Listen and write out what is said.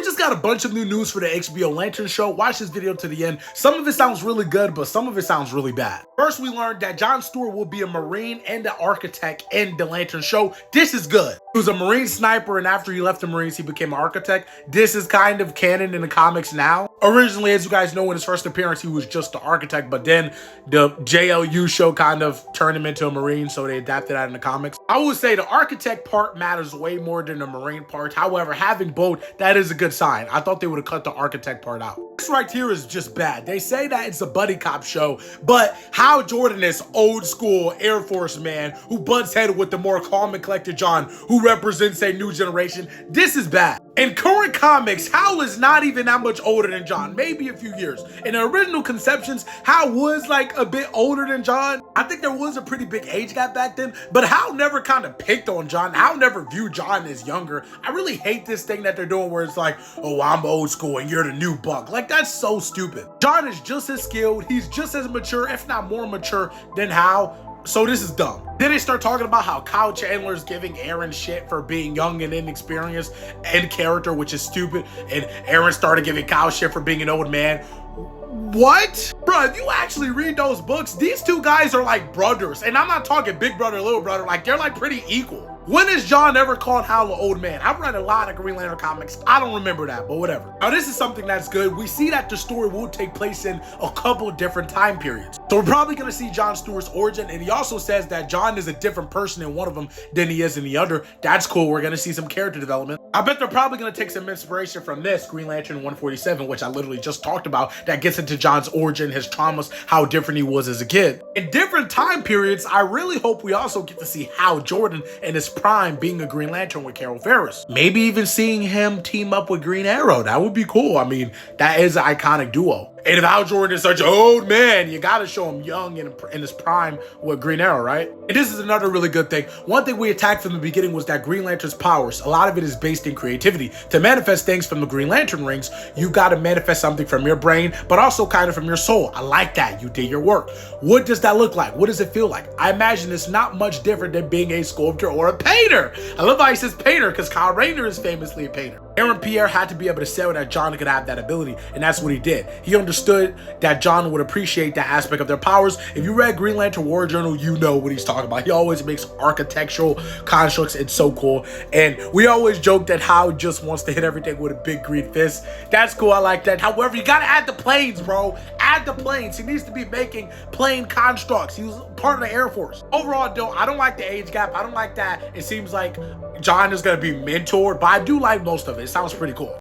We just got a bunch of new news for the HBO Lantern show. Watch this video to the end. Some of it sounds really good, but some of it sounds really bad. First, we learned that John Stewart will be a Marine and an architect in the Lantern show. This is good. He was a Marine sniper, and after he left the Marines, he became an architect. This is kind of canon in the comics now. Originally, as you guys know, in his first appearance, he was just the architect, but then the JLU show kind of turned him into a Marine, so they adapted that in the comics. I would say the architect part matters way more than the Marine part. However, having both, that is a good sign. I thought they would have cut the architect part out. This right here is just bad. They say that it's a buddy cop show, but Hal Jordan is old school Air Force man who butts head with the more calm and collected John, who represents a new generation. This is bad. In current comics, Hal is not even that much older than John, maybe a few years. In the original conceptions, Hal was like a bit older than John. I think there was a pretty big age gap back then, but Hal never kind of picked on John. Hal never viewed John as younger. I really hate this thing that they're doing where it's like, oh, I'm old school and you're the new buck. Like, that's so stupid. John is just as skilled. He's just as mature, if not more mature than Hal. So this is dumb. Then they start talking about how Kyle Chandler's giving Aaron shit for being young and inexperienced and character, which is stupid. And Aaron started giving Kyle shit for being an old man. What? Bro, if you actually read those books, these two guys are like brothers. And I'm not talking big brother, little brother. Like, they're like pretty equal. When has John ever called Hal an old man? I've read a lot of Green Lantern comics. I don't remember that, but whatever. Now, this is something that's good. We see that the story will take place in a couple different time periods. So we're probably going to see John Stewart's origin, and he also says that John is a different person in one of them than he is in the other. That's cool. We're going to see some character development. I bet they're probably going to take some inspiration from this Green Lantern 147, which I literally just talked about, that gets into John's origin, his traumas, how different he was as a kid. In different time periods, I really hope we also get to see Hal Jordan in his prime being a Green Lantern with Carol Ferris. Maybe even seeing him team up with Green Arrow. That would be cool. I mean, that is an iconic duo. And if Hal Jordan is such an old man, you gotta show him young in his prime with Green Arrow, right? And this is another really good thing. One thing we attacked from the beginning was that Green Lantern's powers, a lot of it is based in creativity. To manifest things from the Green Lantern rings, you gotta manifest something from your brain, but also kind of from your soul. I like that. You did your work. What does that look like? What does it feel like? I imagine it's not much different than being a sculptor or a painter. I love how he says painter because Kyle Rayner is famously a painter. Aaron Pierre had to be able to sell that John could have that ability, and that's what he did. He understood that John would appreciate that aspect of their powers. If you read Green Lantern War Journal, you know what he's talking about. He always makes architectural constructs. It's so cool. And we always joke that Hal just wants to hit everything with a big green fist. That's cool. I like that. However, you gotta add the planes, bro. Add the planes. He needs to be making plane constructs. He was part of the Air Force. Overall, though, I don't like the age gap. I don't like that it seems like John is going to be mentored, but I do like most of it. It sounds pretty cool.